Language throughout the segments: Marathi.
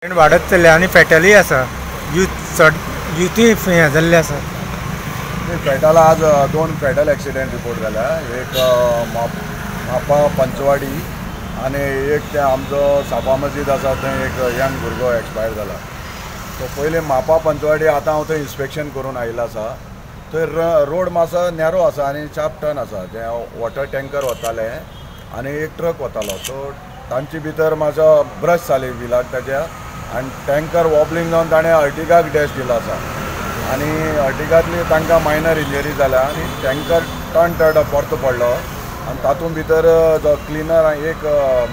वाढत चल्ले आणि फॅटलूय आसा यूथ चड युथूय हें जाल्लें आसा। फॅटल आज दोन फॅटल एक्सिडेंट रिपोर्ट जाला। एक म्हापा पंचवाडी आणि एक ते आमचो साबा मस्जिद आसा थंय एक यंग भुरगो एक्सपायर जाला। सो पयलीं म्हापा पंचवाडी आतां हांव थंय इन्स्पेक्शन करून आयिल्लो आसा। थंय रोड मातसो नॅरो आसा आणि शार्प टर्न आसा जे वॉटर टँकर वताले आणि एक ट्रक वतालो। सो तांचे भितर म्हाजो ब्रश जाली व्हिलाक ताच्या आणि टँकर वॉबलिंग जावन ताणें अर्टिगाक डॅश दिलो आसा आणि अर्टिगांतली तांकां मायनर इंजरी जाल्या आणि टँकर टर्न परतो पडलो आणि तातूंत भितर जो क्लिनर एक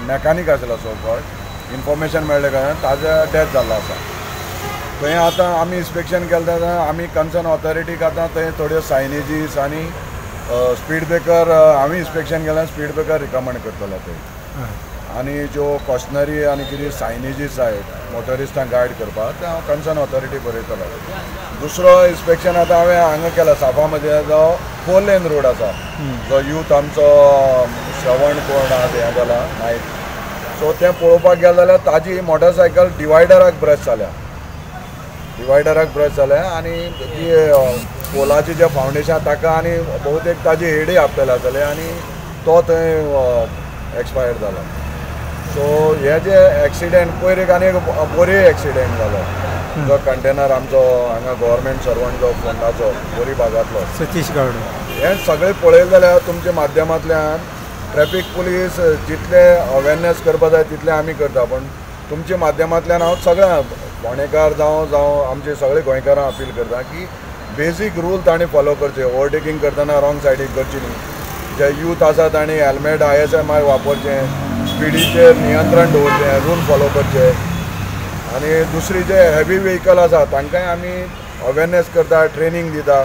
मॅकॅनीक आसलो सो कॉल्ड इन्फॉर्मेशन मेळ्ळे काय ताजो डॅथ जाल्लो आसा। थंय आतां आमी इन्स्पेक्शन केलें तेन्ना आमी कन्सर्न ऑथॉरिटीक आतां थंय थोड्यो सायनेजीस आनी स्पीड ब्रेकर हांवें इन्स्पेक्शन केलें स्पीड ब्रेकर रिकमेंड करतलो थंय आनी ज्यो कॉशनरी आनी कितें सायनेजीस जाय मोटरिस्टांक गायड करपाक ते हांव कन्सर्न ऑथॉरिटी बरयतलो। दुसरो इन्स्पेक्शन आतां हांवें हांगा केला साफा मध्ये जो 4 लेन रोड आसा जो यूथ आमचो श्रवण कोण हें जाला नायक सो तें पळोवपाक गेले जाल्यार ताजी मोटरसायकल डिवायडराक ब्रश जाल्या आनी ती पोलाची जे फावंडेशन ताका आनी बहुतेक ताजी हेडूय आपटला जाले आनी तो थंय एक्सपायर जाला। सो हे जे एक्सिडेंट पयर आनी एक बोरी एक्सिडेंट जालो जो कंटेनर आमचो हांगा गव्हर्मेंट सर्वंट जो फोंडाचो बोरी भागांतलो सतीश गावडे हे सगळे पळयले जाल्यार तुमच्या माध्यमांतल्यान ट्रॅफिक पुलीस जितले अवेरनेस करपा जाय तितले आमी करता पण तुमच्या माध्यमांतल्यान हांव सगळ्या फोंडेकार जावं आमचे सगळे गोंयकारां अपील करता की बेसीक रूल तांणी फॉलो करचे। ओवरटेकिंग करतना रॉंग सायडीक करची न्ही। जे यूथ आसा तांणी हेल्मेट ISMI वापरचें स्पिडीचेर नियंत्रण दवरचें रूल फॉलो करचे आनी दुसरी जे हेवी व्हेकल आसा तांकांय आमी अवेरनेस करता ट्रेनिंग दिता।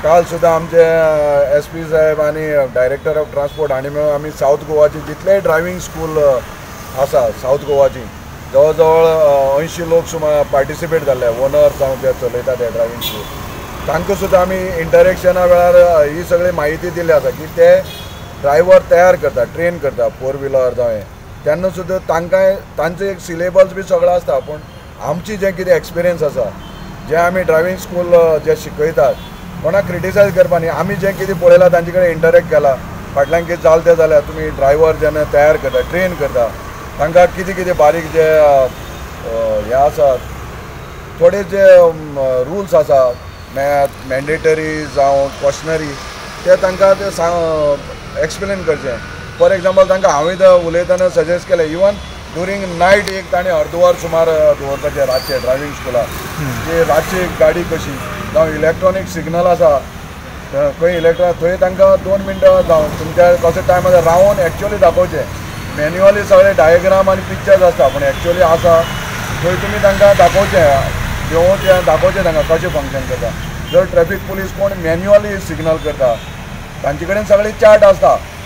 काल सुद्दां आमचे SP साहेब आनी डायरेक्टर ऑफ ट्रान्सपोर्ट हांणी मेळून आमी सावथ गोवाची जितलेय ड्रायव्हिंग स्कूल आसा सावथ गोवाची जवळ जवळ 80 लोक सुमार पार्टिसिपेट जाल्ले ओनर जावं ते चलयता ते ड्रायव्हिंग स्कूल तांकां सुद्दां आमी इंटरेक्शना वेळार ही सगळी म्हायती दिली आसा की ते ड्रायव्हर तयार करता ट्रेन करता 4 व्हिलर जावं तेन्ना सुद्दां तांकांय तांचो एक सिलेबस बी सगळो आसता पण आमची जे कितें एक्सपिरियन्स आसा जे आमी ड्रायव्हिंग स्कूल जे शिकयतात कोणाक क्रिटिसायज करपा न्ही आमी जें कितें पळयलां तांचे कडेन इंटरेक्ट केला फाटल्यान कितें जालें तें जाल्यार तुमी ड्रायव्हर जेन्ना तयार करता ट्रेन करता तांकां कितें कितें बारीक जे हे आसा थोडे जे रुल्स आसा मॅन्डेटरी जावं कॉशनरी ते तांकां ते एक्सप्लेन करचें। फॉर एग्जाम्पल तांकां हांवें उलयतना सजेस्ट केलें इवन ड्युरींग नायट एक ताणें अर्दवर सुमार दवरपाचें रातचें ड्रायव्हिंग स्कुलाक की रातची गाडी कशी जावं इलेक्ट्रॉनीक सिग्नल आसा खंय थंय तांकां 2 मिनटां जावं तुमच्या कसो टायम आसा रावन एक्चुअली दाखोवचें। मॅन्युअली सगळे डायग्राम आनी पिक्चर्स आसता पण एक्चुअली आसा थंय तुमी तांकां दाखोवचें देवोवचें दाखोवचें तांकां कशें फंक्शन करता। जर ट्रॅफिक पुलीस कोण मॅन्युअली सिग्नल करता तांचे कडेन सगळे चार्ट आसता